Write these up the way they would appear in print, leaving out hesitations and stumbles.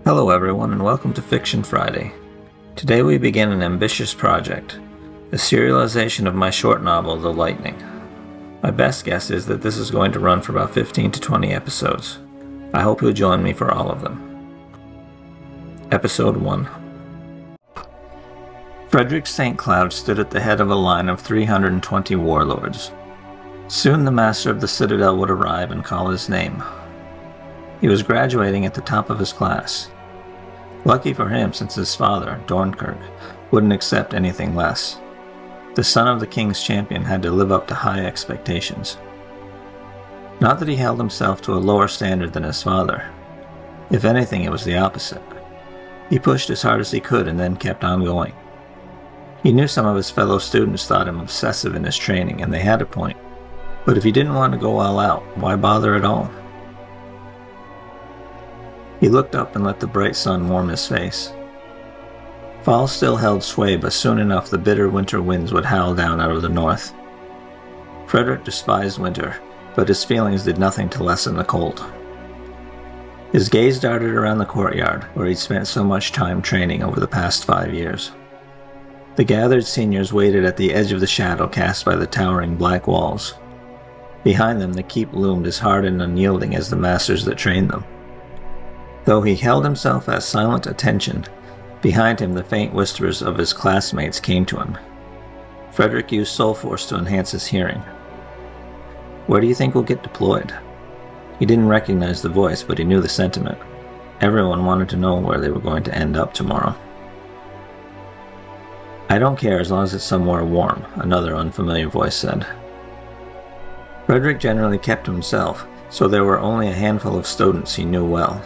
Hello everyone and welcome to Fiction Friday. Today we begin an ambitious project, the serialization of my short novel, The Lightning. My best guess is that this is going to run for about 15 to 20 episodes. I hope you'll join me for all of them. Episode 1. Frederick St. Cloud stood at the head of a line of 320 warlords. Soon the master of the citadel would arrive and call his name. He was graduating at the top of his class. Lucky for him, since his father, Dornkirk, wouldn't accept anything less. The son of the king's champion had to live up to high expectations. Not that he held himself to a lower standard than his father. If anything, it was the opposite. He pushed as hard as he could and then kept on going. He knew some of his fellow students thought him obsessive in his training, and they had a point. But if he didn't want to go all out, why bother at all? He looked up and let the bright sun warm his face. Fall still held sway, but soon enough the bitter winter winds would howl down out of the north. Frederick despised winter, but his feelings did nothing to lessen the cold. His gaze darted around the courtyard, where he'd spent so much time training over the past 5 years. The gathered seniors waited at the edge of the shadow cast by the towering black walls. Behind them the keep loomed as hard and unyielding as the masters that trained them. Though he held himself at silent attention, behind him the faint whispers of his classmates came to him. Frederick used soul force to enhance his hearing. "Where do you think we'll get deployed?" He didn't recognize the voice, but he knew the sentiment. Everyone wanted to know where they were going to end up tomorrow. "I don't care as long as it's somewhere warm," another unfamiliar voice said. Frederick generally kept to himself, so there were only a handful of students he knew well.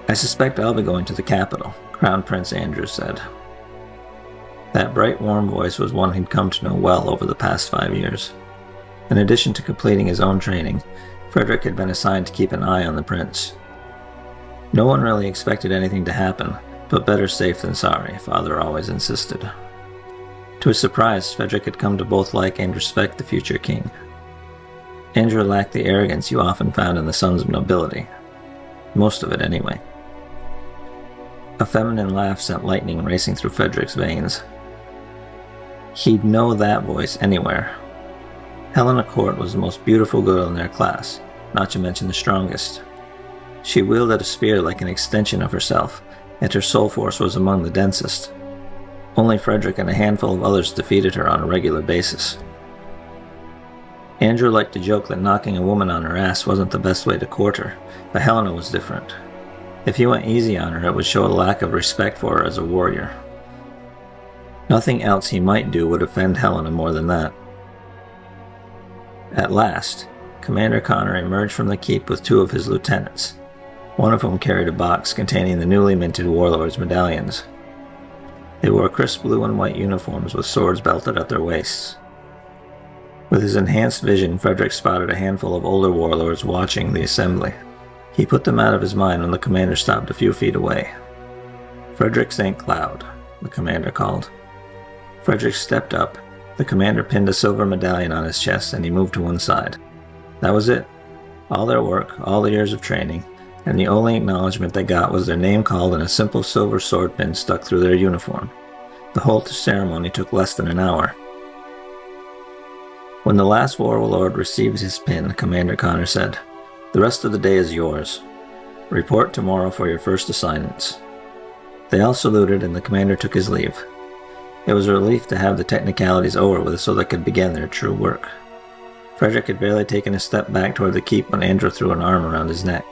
"I suspect I'll be going to the capital," Crown Prince Andrew said. That bright, warm voice was one he'd come to know well over the past 5 years. In addition to completing his own training, Frederick had been assigned to keep an eye on the prince. No one really expected anything to happen, but better safe than sorry, Father always insisted. To his surprise, Frederick had come to both like and respect the future king. Andrew lacked the arrogance you often found in the sons of nobility. Most of it, anyway. A feminine laugh sent lightning racing through Frederick's veins. He'd know that voice anywhere. Helena Court was the most beautiful girl in their class, not to mention the strongest. She wielded a spear like an extension of herself, and her soul force was among the densest. Only Frederick and a handful of others defeated her on a regular basis. Andrew liked to joke that knocking a woman on her ass wasn't the best way to court her, but Helena was different. If he went easy on her, it would show a lack of respect for her as a warrior. Nothing else he might do would offend Helena more than that. At last, Commander Connor emerged from the keep with 2 of his lieutenants, one of whom carried a box containing the newly minted warlords' medallions. They wore crisp blue and white uniforms with swords belted at their waists. With his enhanced vision, Frederick spotted a handful of older warlords watching the assembly. He put them out of his mind when the commander stopped a few feet away. "Frederick St. Cloud," the commander called. Frederick stepped up. The commander pinned a silver medallion on his chest, and he moved to one side. That was it. All their work, all the years of training, and the only acknowledgement they got was their name called and a simple silver sword pin stuck through their uniform. The whole ceremony took less than an hour. When the last warlord received his pin, Commander Connor said, "The rest of the day is yours. Report tomorrow for your first assignments." They all saluted and the commander took his leave. It was a relief to have the technicalities over with so they could begin their true work. Frederick had barely taken a step back toward the keep when Andrew threw an arm around his neck.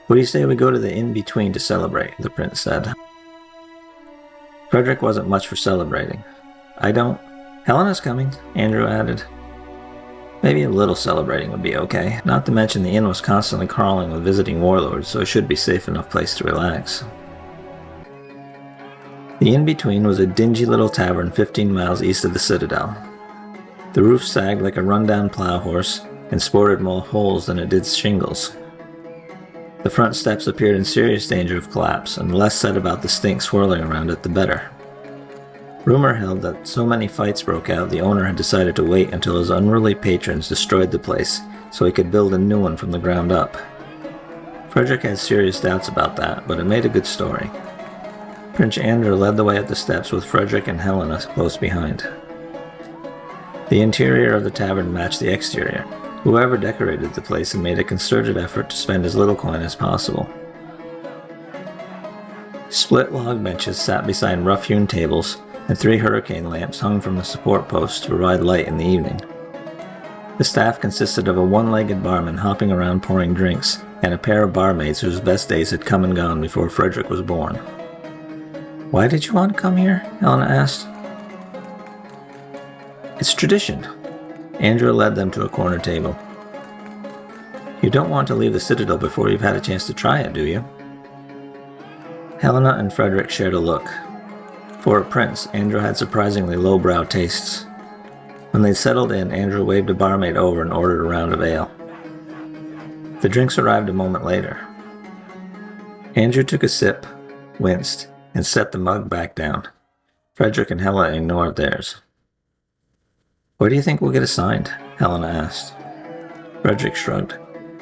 "What do you say we go to the in-between to celebrate?" the prince said. Frederick wasn't much for celebrating. "I don't..." "Helena's coming," Andrew added. Maybe a little celebrating would be okay, not to mention the inn was constantly crawling with visiting warlords, so it should be a safe enough place to relax. The in-between was a dingy little tavern 15 miles east of the citadel. The roof sagged like a run-down plow horse and sported more holes than it did shingles. The front steps appeared in serious danger of collapse, and the less said about the stink swirling around it, the better. Rumor held that so many fights broke out, the owner had decided to wait until his unruly patrons destroyed the place so he could build a new one from the ground up. Frederick had serious doubts about that, but it made a good story. Prince Andrew led the way up the steps with Frederick and Helena close behind. The interior of the tavern matched the exterior. Whoever decorated the place had made a concerted effort to spend as little coin as possible. Split log benches sat beside rough-hewn tables, and 3 hurricane lamps hung from the support posts to provide light in the evening. The staff consisted of a one-legged barman hopping around pouring drinks, and a pair of barmaids whose best days had come and gone before Frederick was born. "Why did you want to come here?" Helena asked. "It's tradition." Andrew led them to a corner table. "You don't want to leave the Citadel before you've had a chance to try it, do you?" Helena and Frederick shared a look. For a prince, Andrew had surprisingly lowbrow tastes. When they settled in, Andrew waved a barmaid over and ordered a round of ale. The drinks arrived a moment later. Andrew took a sip, winced, and set the mug back down. Frederick and Helena ignored theirs. "Where do you think we'll get assigned?" Helena asked. Frederick shrugged.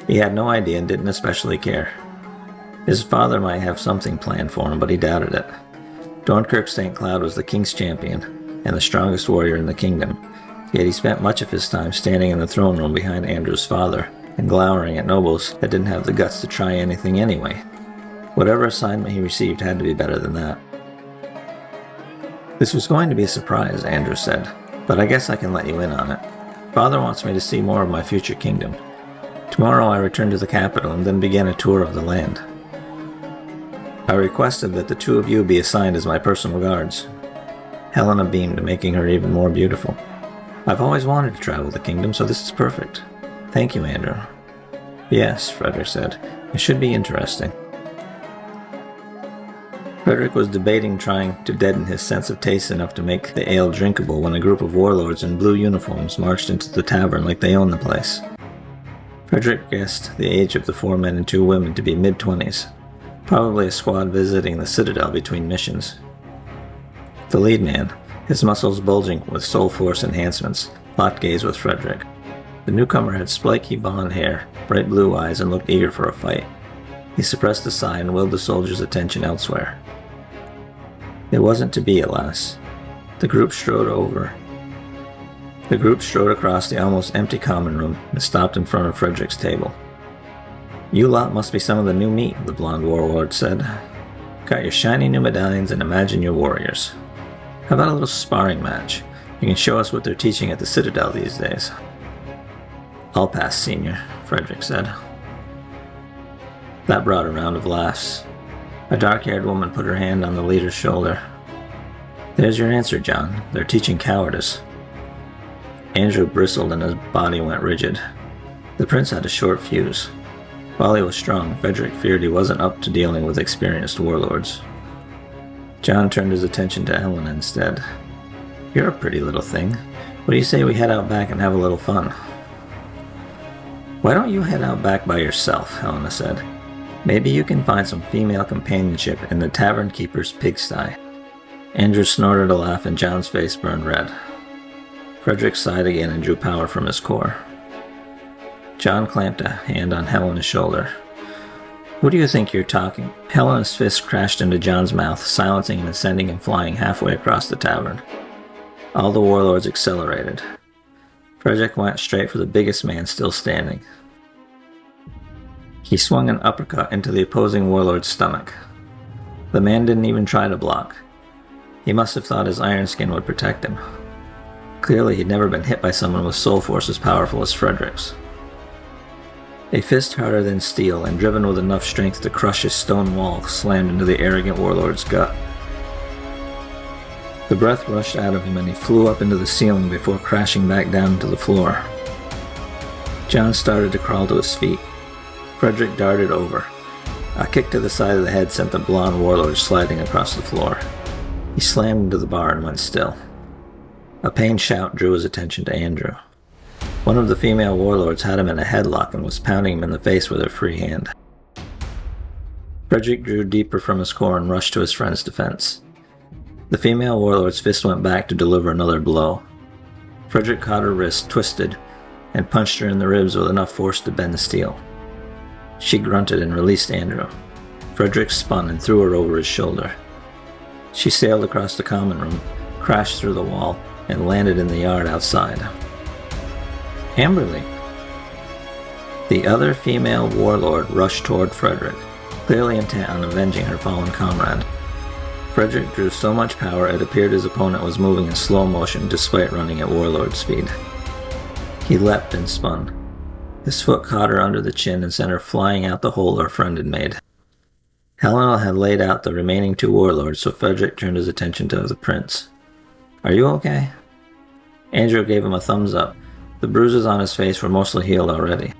He had no idea and didn't especially care. His father might have something planned for him, but he doubted it. Dornkirk St. Cloud was the king's champion, and the strongest warrior in the kingdom, yet he spent much of his time standing in the throne room behind Andrew's father, and glowering at nobles that didn't have the guts to try anything anyway. Whatever assignment he received had to be better than that. "This was going to be a surprise," Andrew said, "but I guess I can let you in on it. Father wants me to see more of my future kingdom. Tomorrow I return to the capital and then begin a tour of the land. I requested that the 2 of you be assigned as my personal guards." Helena beamed, making her even more beautiful. "I've always wanted to travel the kingdom, so this is perfect. Thank you, Andrew." "Yes," Frederick said. "It should be interesting." Frederick was debating trying to deaden his sense of taste enough to make the ale drinkable when a group of warlords in blue uniforms marched into the tavern like they owned the place. Frederick guessed the age of the 4 men and 2 women to be mid-20s, probably a squad visiting the Citadel between missions. The lead man, his muscles bulging with soul force enhancements, locked gaze with Frederick. The newcomer had spiky blonde hair, bright blue eyes, and looked eager for a fight. He suppressed a sigh and willed the soldier's attention elsewhere. It wasn't to be, alas. The group strode across the almost empty common room and stopped in front of Frederick's table. "You lot must be some of the new meat," the blonde warlord said. "Got your shiny new medallions and imagine you're warriors. How about a little sparring match? You can show us what they're teaching at the Citadel these days." "I'll pass, Senior," Frederick said. That brought a round of laughs. A dark-haired woman put her hand on the leader's shoulder. "There's your answer, John. They're teaching cowardice." Andrew bristled and his body went rigid. The prince had a short fuse. While he was strong, Frederick feared he wasn't up to dealing with experienced warlords. John turned his attention to Helena instead. "You're a pretty little thing. What do you say we head out back and have a little fun?" "Why don't you head out back by yourself?" Helena said. "Maybe you can find some female companionship in the tavern keeper's pigsty." Andrew snorted a laugh and John's face burned red. Frederick sighed again and drew power from his core. John clamped a hand on Helena's shoulder. "Who do you think you're talking?" Helena's fist crashed into John's mouth, silencing him and sending him flying halfway across the tavern. All the warlords accelerated. Frederick went straight for the biggest man still standing. He swung an uppercut into the opposing warlord's stomach. The man didn't even try to block. He must have thought his iron skin would protect him. Clearly, he'd never been hit by someone with soul force as powerful as Frederick's. A fist harder than steel and driven with enough strength to crush his stone wall slammed into the arrogant warlord's gut. The breath rushed out of him and he flew up into the ceiling before crashing back down to the floor. John started to crawl to his feet. Frederick darted over. A kick to the side of the head sent the blonde warlord sliding across the floor. He slammed into the bar and went still. A pained shout drew his attention to Andrew. One of the female warlords had him in a headlock and was pounding him in the face with her free hand. Frederick drew deeper from his core and rushed to his friend's defense. The female warlord's fist went back to deliver another blow. Frederick caught her wrist, twisted, and punched her in the ribs with enough force to bend the steel. She grunted and released Andrew. Frederick spun and threw her over his shoulder. She sailed across the common room, crashed through the wall, and landed in the yard outside. Amberly! The other female warlord rushed toward Frederick, clearly intent on avenging her fallen comrade. Frederick drew so much power it appeared his opponent was moving in slow motion despite running at warlord speed. He leapt and spun. His foot caught her under the chin and sent her flying out the hole her friend had made. Helena had laid out the remaining two warlords, so Frederick turned his attention to the prince. "Are you okay?" Andrew gave him a thumbs up. The bruises on his face were mostly healed already.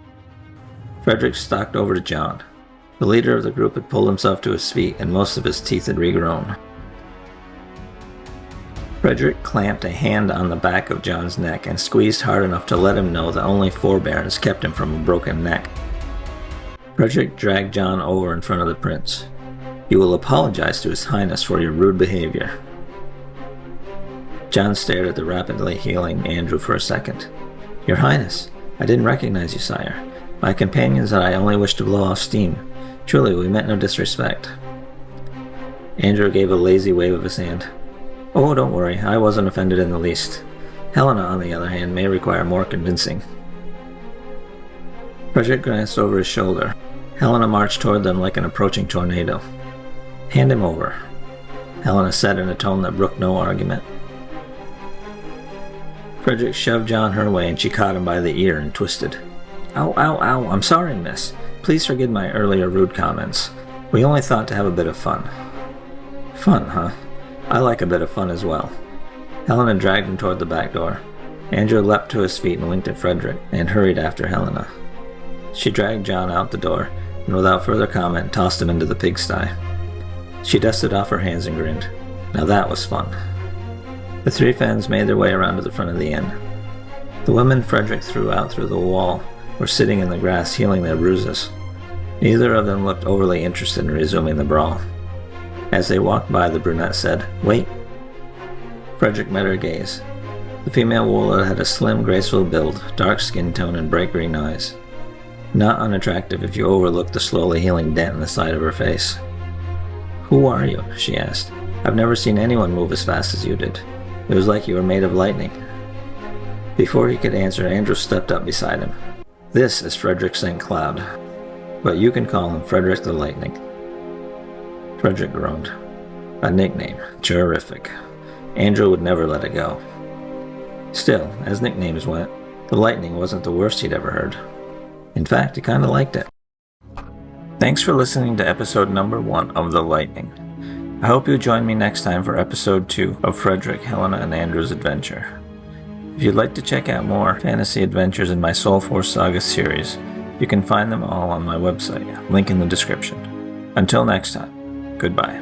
Frederick stalked over to John. The leader of the group had pulled himself to his feet, and most of his teeth had regrown. Frederick clamped a hand on the back of John's neck and squeezed hard enough to let him know that only forbearance kept him from a broken neck. Frederick dragged John over in front of the prince. "You will apologize to His Highness for your rude behavior." John stared at the rapidly healing Andrew for a second. "Your Highness, I didn't recognize you, sire. My companion said I only wished to blow off steam. Truly, we meant no disrespect." Andrew gave a lazy wave of his hand. "Oh, don't worry, I wasn't offended in the least. Helena, on the other hand, may require more convincing." Frederick glanced over his shoulder. Helena marched toward them like an approaching tornado. "Hand him over," Helena said in a tone that brooked no argument. Frederick shoved John her way and she caught him by the ear and twisted. "Ow, ow, ow, I'm sorry, miss. Please forgive my earlier rude comments. We only thought to have a bit of fun." "Fun, huh? I like a bit of fun as well." Helena dragged him toward the back door. Andrew leapt to his feet and winked at Frederick, and hurried after Helena. She dragged John out the door, and without further comment tossed him into the pigsty. She dusted off her hands and grinned. Now that was fun. The three friends made their way around to the front of the inn. The women Frederick threw out through the wall were sitting in the grass healing their bruises. Neither of them looked overly interested in resuming the brawl. As they walked by, the brunette said, "Wait." Frederick met her gaze. The female warlord had a slim, graceful build, dark skin tone, and bright green eyes. Not unattractive if you overlooked the slowly healing dent in the side of her face. "Who are you?" she asked. "I've never seen anyone move as fast as you did. It was like you were made of lightning." Before he could answer, Andrew stepped up beside him. "This is Frederick St. Cloud, but you can call him Frederick the Lightning." Frederick groaned. A nickname. Terrific. Andrew would never let it go. Still, as nicknames went, the Lightning wasn't the worst he'd ever heard. In fact, he kinda liked it. Thanks for listening to episode number 1 of The Lightning. I hope you join me next time for episode 2 of Frederick, Helena, and Andrew's adventure. If you'd like to check out more fantasy adventures in my Soul Force Saga series, you can find them all on my website, link in the description. Until next time, goodbye.